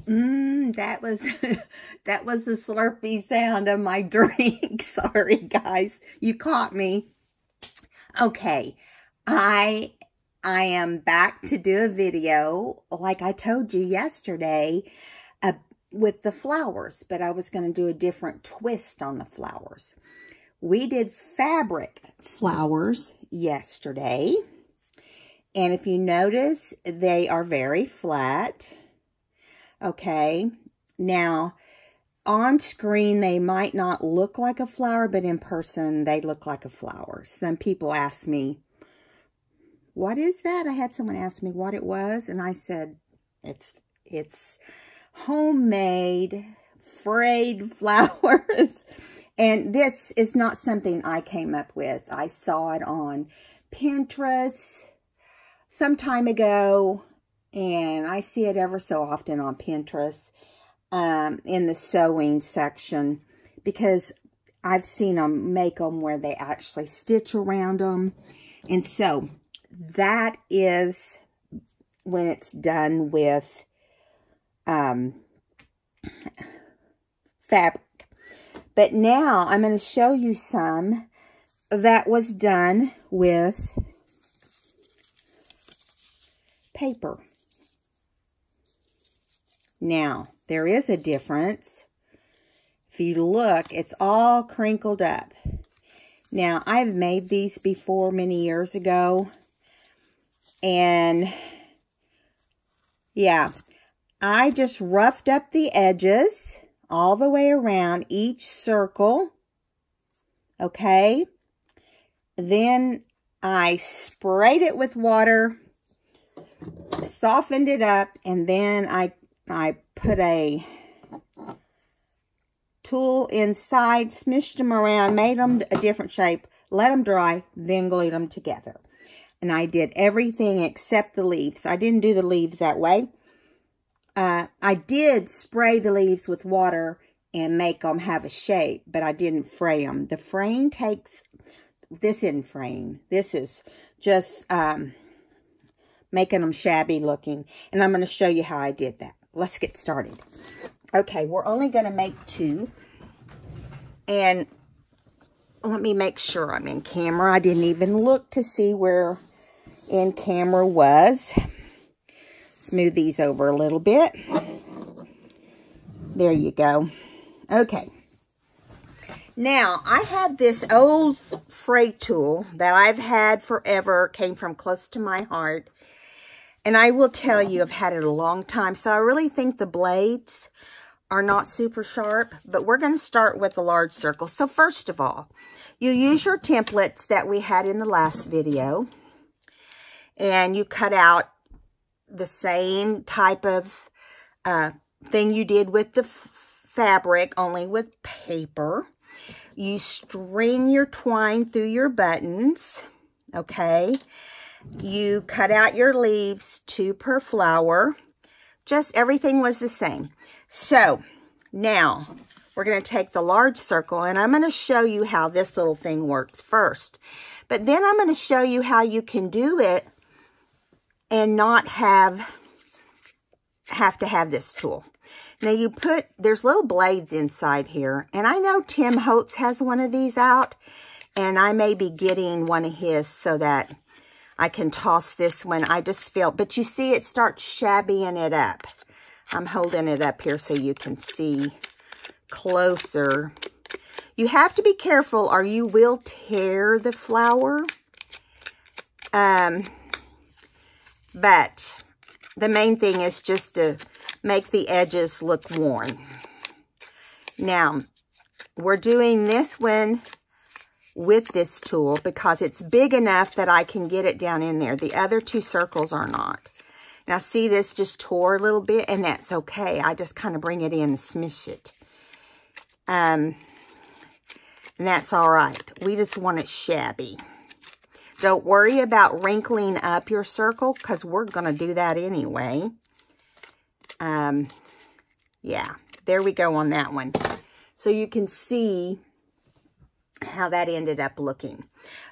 That was that was the slurpy sound of my drink. Sorry, guys. You caught me. Okay. I am back to do a video, like I told you yesterday, with the flowers, but I was going to do a different twist on the flowers. We did fabric flowers yesterday, and if you notice, they are very flat. Okay, now on screen they might not look like a flower, but in person they look like a flower. Some people ask me, what is that? I had someone ask me what it was, and I said, it's homemade frayed flowers. And this is not something I came up with. I saw it on Pinterest some time ago, and I see it ever so often on Pinterest in the sewing section, because I've seen them make them where they actually stitch around them. And so that is when it's done with fabric. But now I'm going to show you some that was done with paper. Now, there is a difference. If you look, it's all crinkled up. Now, I've made these before many years ago. And, yeah, I just roughed up the edges all the way around each circle. Okay. Then I sprayed it with water, softened it up, and then I put a tool inside, smushed them around, made them a different shape, let them dry, then glued them together. And I did everything except the leaves. I didn't do the leaves that way. I did spray the leaves with water and make them have a shape, but I didn't fray them. The fraying takes, this isn't fraying. This is just making them shabby looking. And I'm going to show you how I did that. Let's get started. Okay, we're only going to make 2. And let me make sure I'm in camera. I didn't even look to see where in camera was. Smooth these over a little bit. There you go. Okay. Now, I have this old fray tool that I've had forever. Came from close to my heart. And I will tell you, I've had it a long time. So I really think the blades are not super sharp. But we're going to start with a large circle. So first of all, you use your templates that we had in the last video. And you cut out the same type of thing you did with the fabric, only with paper. You string your twine through your buttons, okay? You cut out your leaves, 2 per flower. Just everything was the same. So now we're going to take the large circle, and I'm going to show you how this little thing works first. But then I'm going to show you how you can do it and not have to have this tool. Now you there's little blades inside here. And I know Tim Holtz has one of these out. And I may be getting one of his so that I can toss this one. I just feel, but you see it starts shabbying it up. I'm holding it up here so you can see closer. You have to be careful or you will tear the flower. But the main thing is just to make the edges look worn. Now, we're doing this one with this tool because it's big enough that I can get it down in there. The other 2 circles are not. Now, see this just tore a little bit, and that's okay. I just kind of bring it in and smush it. And that's all right. We just want it shabby. Don't worry about wrinkling up your circle because we're going to do that anyway. Yeah, there we go on that one. So you can see how that ended up looking.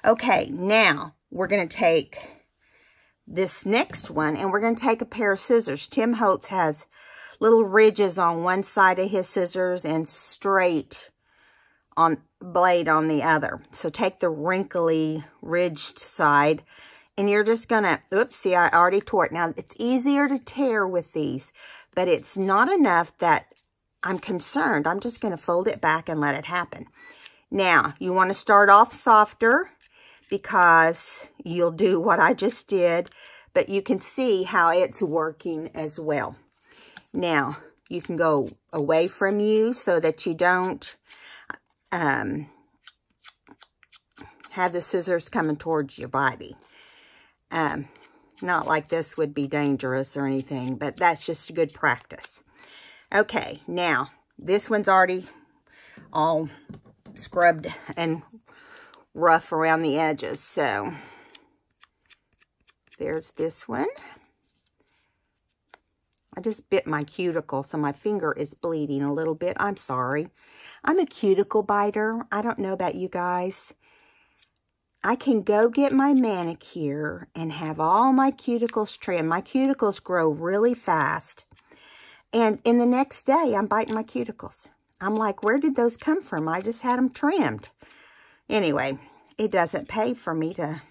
Okay, now we're going to take this next one and we're going to take a pair of scissors. Tim Holtz has little ridges on one side of his scissors and straight on blade on the other. So take the wrinkly ridged side and you're just gonna, oops, see, I already tore it. Now it's easier to tear with these, but it's not enough that I'm concerned. I'm just gonna fold it back and let it happen. Now you want to start off softer because you'll do what I just did, but you can see how it's working as well. Now you can go away from you so that you don't have the scissors coming towards your body. Not like this would be dangerous or anything, but that's just good practice. Okay, now this one's already all scrubbed and rough around the edges, so there's this one. I just bit my cuticle, so my finger is bleeding a little bit. I'm sorry. I'm a cuticle biter. I don't know about you guys. I can go get my manicure and have all my cuticles trimmed. My cuticles grow really fast. And in the next day, I'm biting my cuticles. I'm like, where did those come from? I just had them trimmed. Anyway, it doesn't pay for me to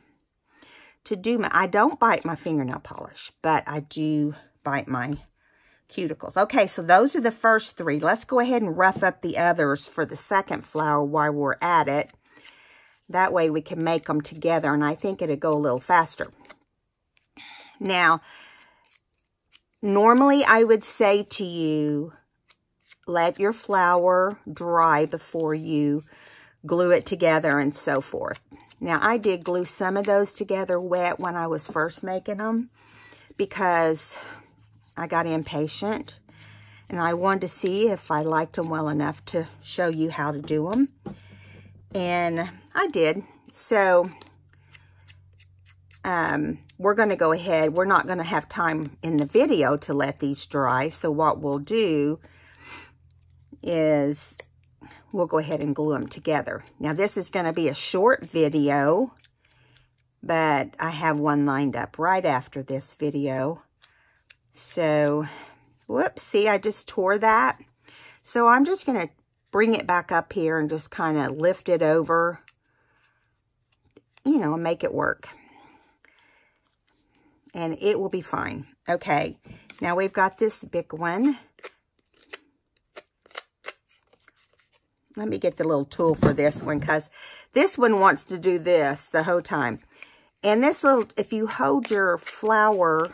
do my... I don't bite my fingernail polish, but I do bite my cuticles. Okay, so those are the first three. Let's go ahead and rough up the others for the second flower while we're at it. That way we can make them together, and I think it'll go a little faster. Now, normally I would say to you, let your flower dry before you glue it together and so forth. Now, I did glue some of those together wet when I was first making them because I got impatient and I wanted to see if I liked them well enough to show you how to do them. And I did. So, we're going to go ahead. We're not going to have time in the video to let these dry. So what we'll do is we'll go ahead and glue them together. Now, this is going to be a short video, but I have one lined up right after this video. So, whoops, see, I just tore that. So I'm just going to bring it back up here and just kind of lift it over, you know, and make it work. And it will be fine. Okay, now we've got this big one. Let me get the little tool for this one because this one wants to do this the whole time. And this little, if you hold your flower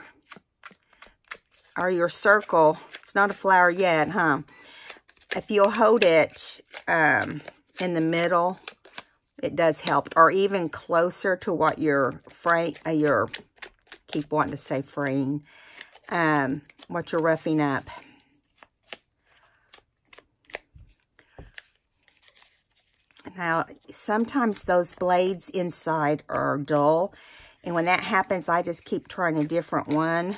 or your circle, it's not a flower yet, huh? If you'll hold it in the middle, it does help. Or even closer to what your keep wanting to say fraying, what you're roughing up. Now, sometimes those blades inside are dull, and when that happens, I just keep trying a different one.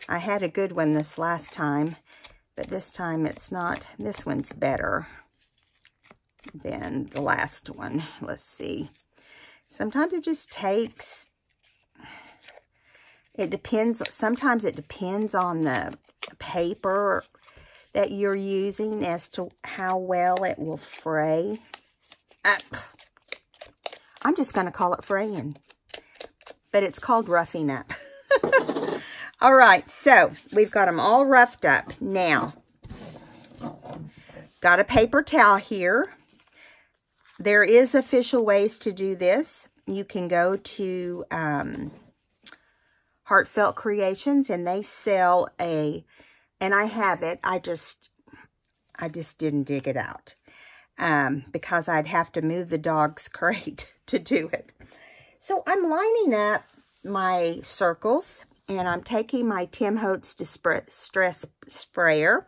I had a good one this last time, but this time it's not. This one's better than the last one. Let's see. Sometimes it just takes, it depends, sometimes it depends on the paper that you're using as to how well it will fray. I'm just going to call it fraying, but it's called roughing up. All right, so we've got them all roughed up. Now, got a paper towel here. There is official ways to do this. You can go to Heartfelt Creations, and they sell and I have it. I just didn't dig it out. Because I'd have to move the dog's crate to do it. So I'm lining up my circles, and I'm taking my Tim Holtz Distress Sprayer,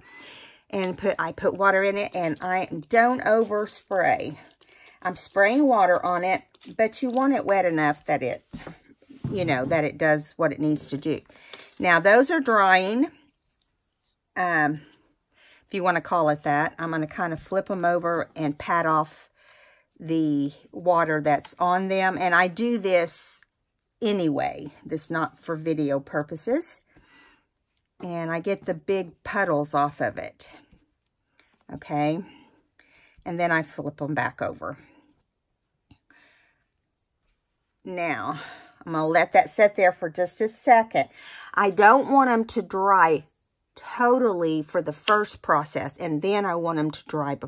and I put water in it, and I don't overspray. I'm spraying water on it, but you want it wet enough that it, you know, that it does what it needs to do. Now, those are drying. If you want to call it that. I'm going to kind of flip them over and pat off the water that's on them. And I do this anyway. This is not for video purposes. and I get the big puddles off of it. Okay, and then I flip them back over. Now, I'm going to let that sit there for just a second. I don't want them to dry totally for the first process, and then I want them to dry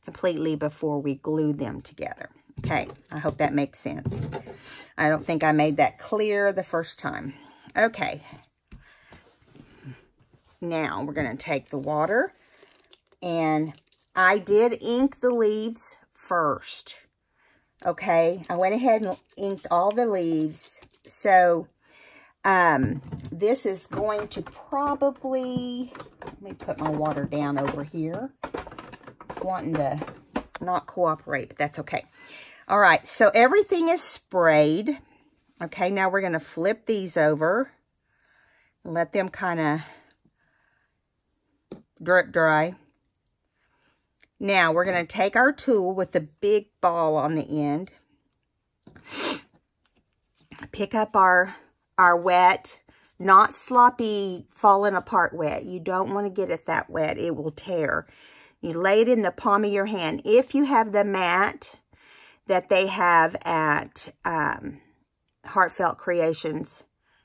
completely before we glue them together. Okay, I hope that makes sense. I don't think I made that clear the first time. Okay. Now, we're going to take the water, and I did ink the leaves first. Okay, I went ahead and inked all the leaves. So, this is going to probably, let me put my water down over here. It's wanting to not cooperate, but that's okay. All right, so everything is sprayed. Okay, now we're going to flip these over and let them kind of drip dry. Now, we're going to take our tool with the big ball on the end. Pick up our wet, not sloppy, falling apart wet. You don't want to get it that wet. It will tear. You lay it in the palm of your hand. If you have the mat that they have at Heartfelt Creations,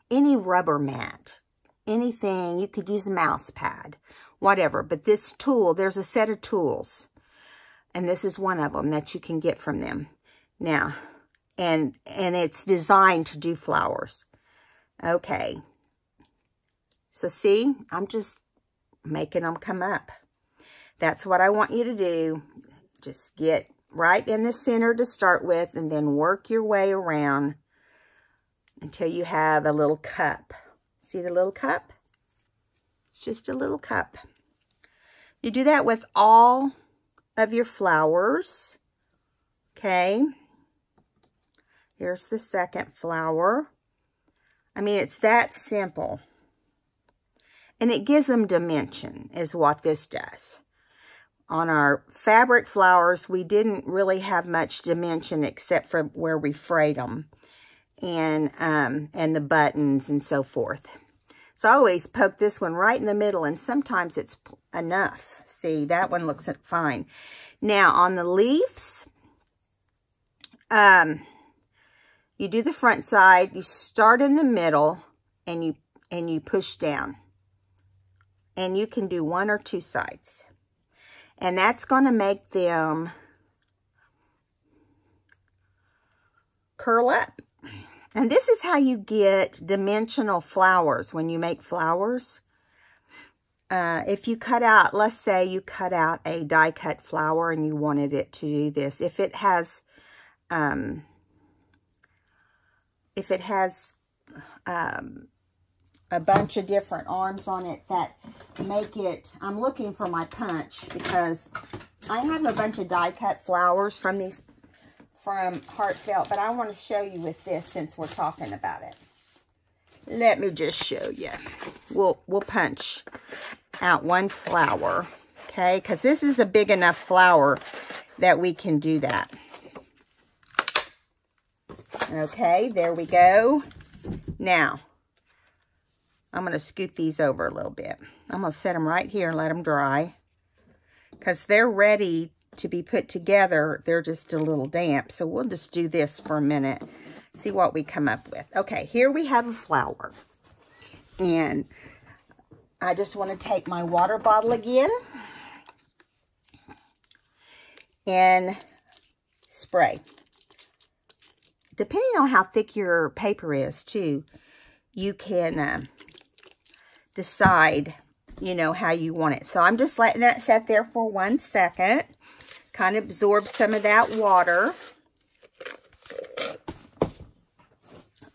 any rubber mat, anything, you could use a mouse pad, whatever. But this tool, there's a set of tools, and this is one of them that you can get from them. Now, and it's designed to do flowers. Okay. So see, I'm just making them come up. That's what I want you to do. Just get right in the center to start with, and then work your way around until you have a little cup. See the little cup? It's just a little cup. You do that with all of your flowers. Okay. Here's the second flower. I mean, it's that simple. And it gives them dimension, is what this does. On our fabric flowers, we didn't really have much dimension except for where we frayed them. And the buttons and so forth. So I always poke this one right in the middle, and sometimes it's enough. See, that one looks fine. Now, on the leaves, you do the front side, you start in the middle, and you push down. And you can do one or two sides. And that's going to make them curl up. And this is how you get dimensional flowers when you make flowers. If you cut out, let's say you cut out a die cut flower and you wanted it to do this. If it has a bunch of different arms on it that make it, I'm looking for my punch because I have a bunch of die cut flowers from Heartfelt, but I want to show you with this since we're talking about it. Let me just show you. We'll punch out one flower, okay? Because this is a big enough flower that we can do that. Okay, there we go. Now, I'm going to scoot these over a little bit. I'm going to set them right here and let them dry because they're ready to be put together. They're just a little damp, so we'll just do this for a minute, see what we come up with. Okay, here we have a flower, and I just want to take my water bottle again and spray. Depending on how thick your paper is too, you can decide, you know, how you want it. So I'm just letting that sit there for 1 second. Kind of absorb some of that water.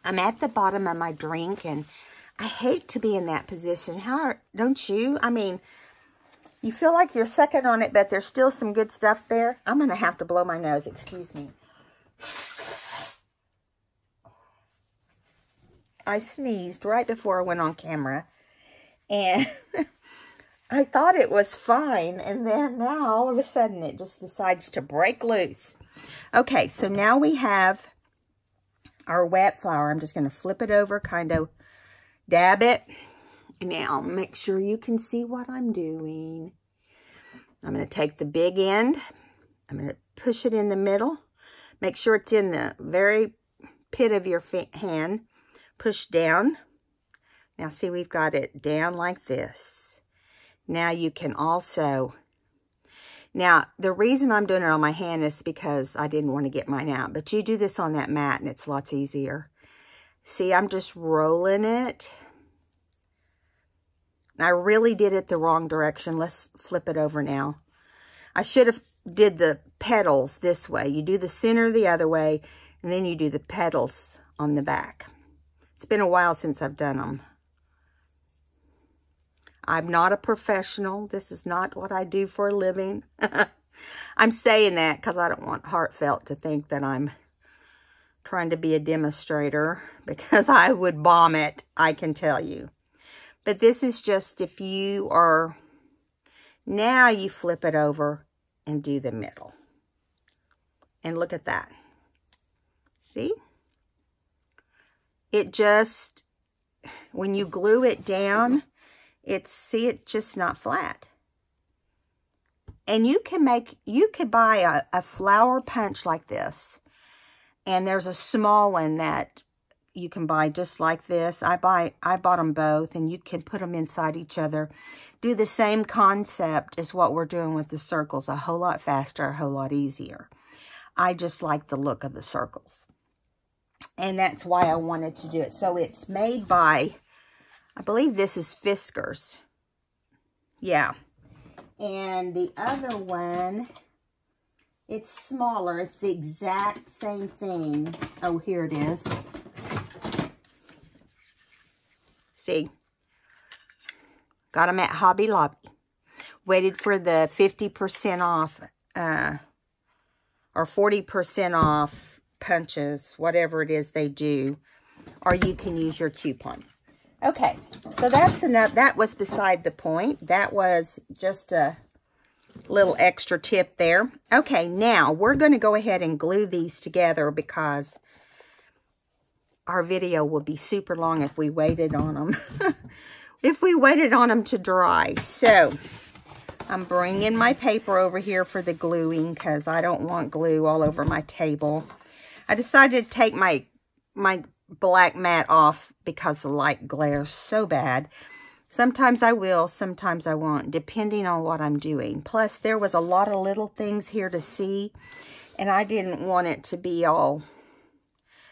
I'm at the bottom of my drink, and I hate to be in that position. How, don't you? I mean, you feel like you're sucking on it, but there's still some good stuff there. I'm going to have to blow my nose. Excuse me. I sneezed right before I went on camera, and I thought it was fine, and then now all of a sudden it just decides to break loose. Okay, so now we have our wet flour. I'm just going to flip it over, kind of dab it Now, make sure you can see what I'm doing. I'm going to take the big end. I'm going to push it in the middle. Make sure it's in the very pit of your hand. Push down. Now, see, we've got it down like this. Now, you can also... Now, the reason I'm doing it on my hand is because I didn't want to get mine out. But you do this on that mat, and it's lots easier. See, I'm just rolling it. I really did it the wrong direction. Let's flip it over now. I should have did the petals this way. You do the center the other way, and then you do the petals on the back. It's been a while since I've done them. I'm not a professional. This is not what I do for a living. I'm saying that because I don't want Heartfelt to think that I'm trying to be a demonstrator, because I would bomb it, I can tell you. But this is just if you are... Now you flip it over and do the middle. And look at that. See? It just... When you glue it down... it's just not flat. And you could buy a flower punch like this. And there's a small one that you can buy just like this. I bought them both, and you can put them inside each other. Do the same concept as what we're doing with the circles. A whole lot faster, a whole lot easier. I just like the look of the circles. And that's why I wanted to do it. So it's made by... I believe this is Fiskars. Yeah. And the other one, it's smaller. It's the exact same thing. Oh, here it is. See? Got them at Hobby Lobby. Waited for the 50% off or 40% off punches, whatever it is they do. Or you can use your coupon. Okay, so that's enough. That was beside the point. That was just a little extra tip there. Okay, now we're going to go ahead and glue these together because our video will be super long if we waited on them. If we waited on them to dry. So, I'm bringing my paper over here for the gluing because I don't want glue all over my table. I decided to take my black mat off because the light glares so bad. Sometimes I will, sometimes I won't, depending on what I'm doing. Plus, there was a lot of little things here to see, and I didn't want it to be all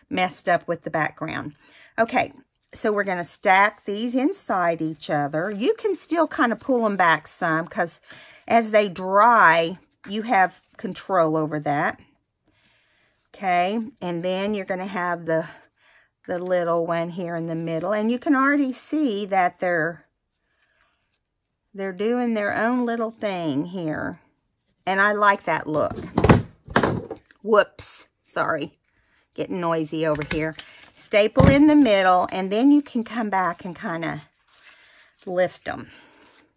messed up with the background. Okay, so we're going to stack these inside each other. You can still kind of pull them back some because as they dry, you have control over that. Okay, and then you're going to have the little one here in the middle, and you can already see that they're doing their own little thing here, and I like that look. Whoops, sorry, getting noisy over here. Staple in the middle, and then you can come back and kind of lift them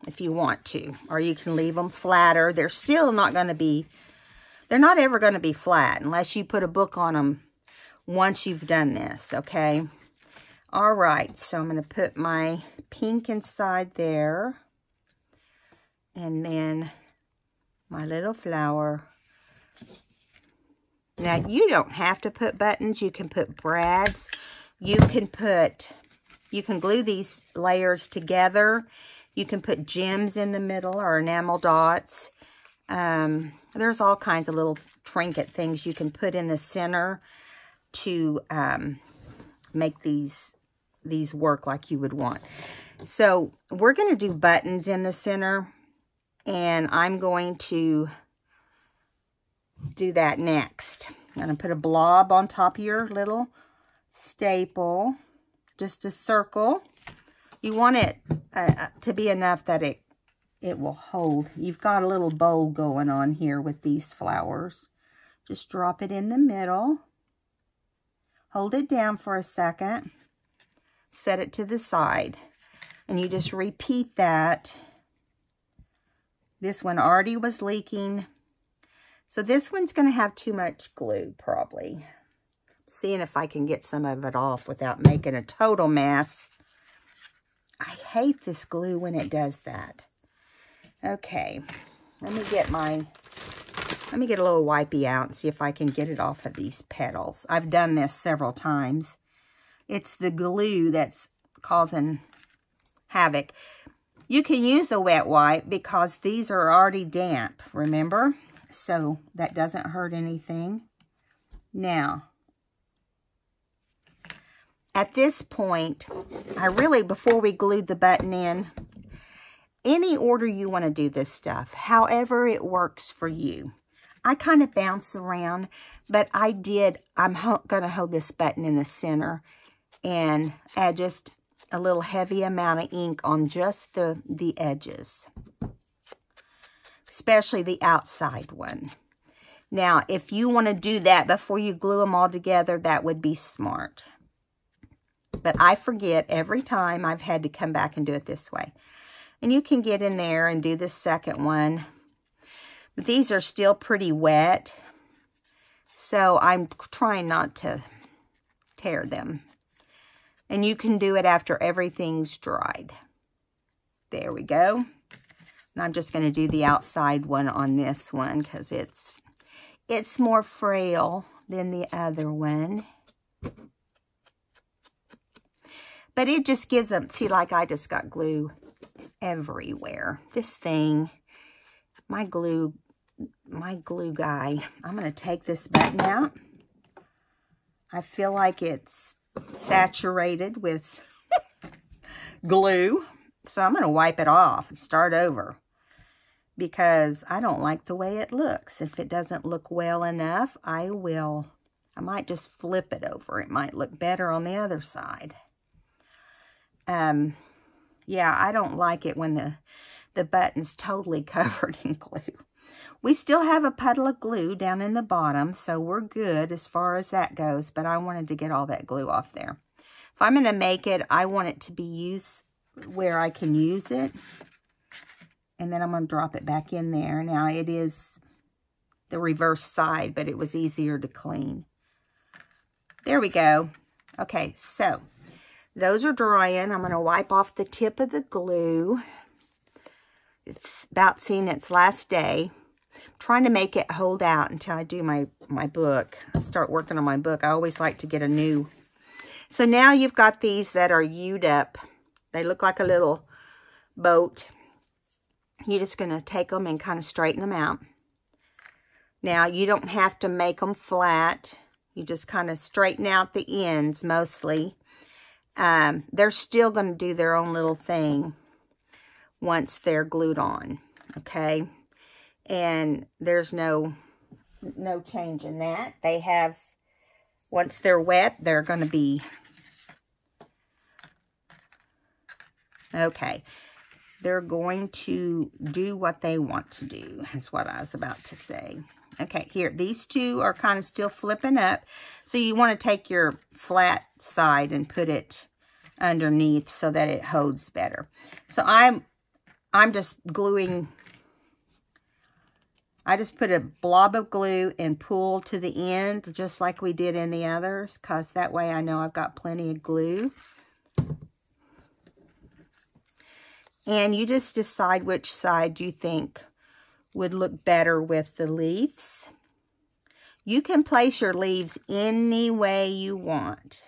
if you want to, or you can leave them flatter. They're still not going to be, they're not ever going to be flat unless you put a book on them once you've done this, okay? All right, so I'm going to put my pink inside there. And then my little flower. Now, you don't have to put buttons. You can put brads. You can glue these layers together. You can put gems in the middle or enamel dots. There's all kinds of little trinket things you can put in the center to make these work like you would want. So we're going to do buttons in the center, and I'm going to do that next. I'm going to put a blob on top of your little staple, just a circle. You want it to be enough that it will hold. You've got a little bowl going on here with these flowers. Just drop it in the middle. Hold it down for a second. Set it to the side. And you just repeat that. This one already was leaking. So this one's going to have too much glue, probably. Seeing if I can get some of it off without making a total mess. I hate this glue when it does that. Okay, let me get a little wipey out and see if I can get it off of these petals. I've done this several times. It's the glue that's causing havoc. You can use a wet wipe because these are already damp, remember? So that doesn't hurt anything. Now, at this point, before we glued the button in, any order you want to do this stuff, however it works for you. I kind of bounce around, but I'm going to hold this button in the center and add just a little heavy amount of ink on just the edges, especially the outside one. Now, if you want to do that before you glue them all together, that would be smart. But I forget every time. I've had to come back and do it this way. And you can get in there and do the second one. But these are still pretty wet, so I'm trying not to tear them. And you can do it after everything's dried. There we go. And I'm just going to do the outside one on this one because it's more frail than the other one. But it just gives them, see, like I just got glue everywhere. This thing, my glue guy, I'm going to take this button out. I feel like it's saturated with glue. So I'm going to wipe it off and start over because I don't like the way it looks. If it doesn't look well enough, I might just flip it over. It might look better on the other side. Yeah, I don't like it when the button's totally covered in glue. We still have a puddle of glue down in the bottom, so we're good as far as that goes, but I wanted to get all that glue off there. If I'm going to make it, I want it to be used where I can use it. And then I'm going to drop it back in there. Now, it is the reverse side, but it was easier to clean. There we go. Okay, so those are drying. I'm going to wipe off the tip of the glue. It's about seeing its last day. I'm trying to make it hold out until I do my book. I start working on my book. I always like to get a new. So now you've got these that are U'd up. They look like a little boat. You're just going to take them and kind of straighten them out. Now, you don't have to make them flat. You just kind of straighten out the ends mostly. They're still going to do their own little thing once they're glued on, okay? And there's no change in that. They have, once they're wet, they're going to be, okay. They're going to do what they want to do, is what I was about to say. Okay, here, these two are kind of still flipping up. So you want to take your flat side and put it underneath so that it holds better. So I'm just gluing, I just put a blob of glue and pull to the end, just like we did in the others, because that way I know I've got plenty of glue. And you just decide which side you think would look better with the leaves. You can place your leaves any way you want.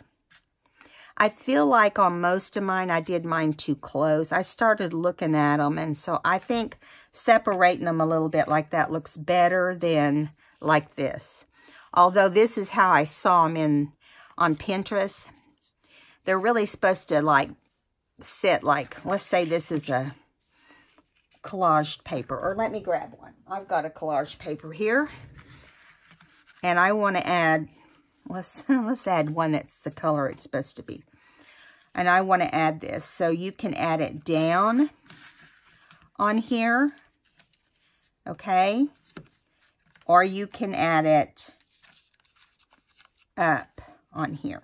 I feel like on most of mine, I did mine too close. I started looking at them, and so I think separating them a little bit like that looks better than like this. Although this is how I saw them on Pinterest. They're really supposed to like sit like, let's say this is a collaged paper, or let me grab one. I've got a collaged paper here, and I want to add, let's add one that's the color it's supposed to be. And I want to add this, so you can add it down on here, okay? Or you can add it up on here.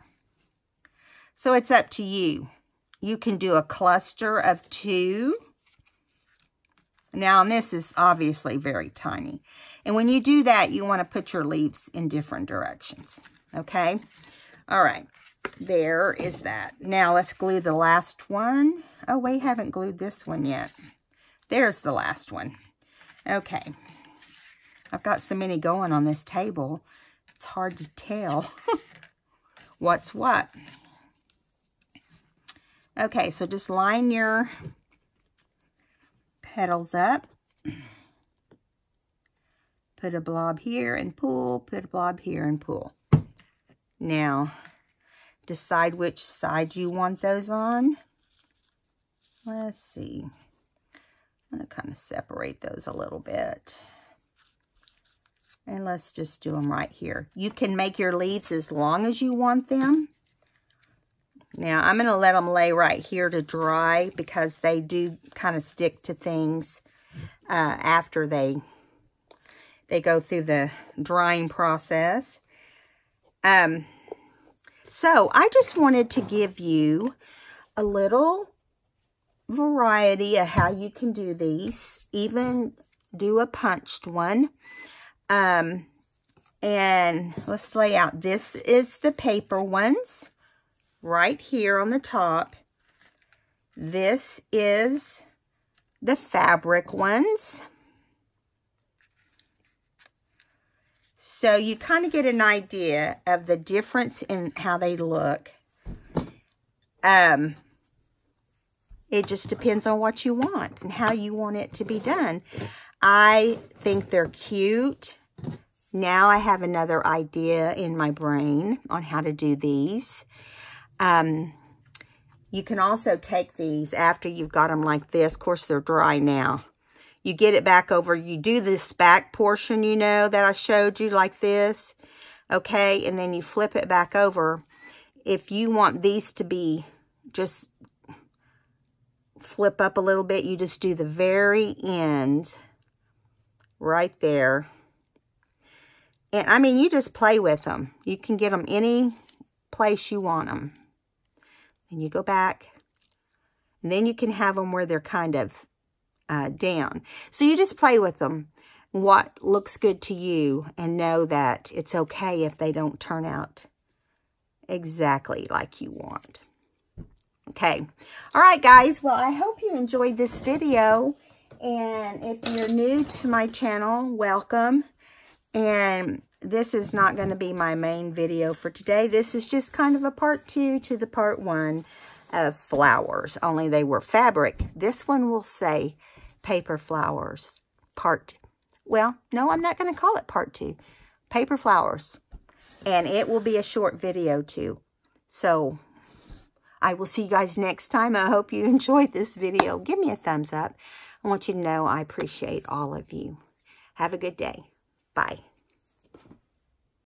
So it's up to you. You can do a cluster of 2. Now, and this is obviously very tiny. And when you do that, you want to put your leaves in different directions. Okay? All right. there is that. Now let's glue the last one. Oh, we haven't glued this one yet. There's the last one. Okay. I've got so many going on this table, it's hard to tell what's what. Okay, so just line your petals up. Put a blob here and pull, put a blob here and pull. Now, decide which side you want those on. Let's see. I'm going to kind of separate those a little bit. And let's just do them right here. You can make your leaves as long as you want them. Now, I'm going to let them lay right here to dry because they do kind of stick to things after they go through the drying process. So, I just wanted to give you a little variety of how you can do these. Even do a punched one. And let's lay out. This is the paper ones right here on the top. This is the fabric ones. So you kind of get an idea of the difference in how they look. It just depends on what you want and how you want it to be done. I think they're cute. Now I have another idea in my brain on how to do these. You can also take these after you've got them like this. Of course, they're dry now. You get it back over. You do this back portion, you know, that I showed you like this. Okay, and then you flip it back over. If you want these to be just flip up a little bit, you just do the very ends right there. And I mean, you just play with them. You can get them any place you want them. And you go back. And then you can have them where they're kind of down. So you just play with them. What looks good to you. And know that it's okay if they don't turn out exactly like you want. Okay. All right, guys. Well, I hope you enjoyed this video. And if you're new to my channel, welcome. And this is not going to be my main video for today. This is just kind of a part 2 to the part 1 of flowers. Only they were fabric. This one will say paper flowers. Well, no, I'm not going to call it part 2. Paper flowers. And it will be a short video too. So, I will see you guys next time. I hope you enjoyed this video. Give me a thumbs up. I want you to know I appreciate all of you. Have a good day. Bye.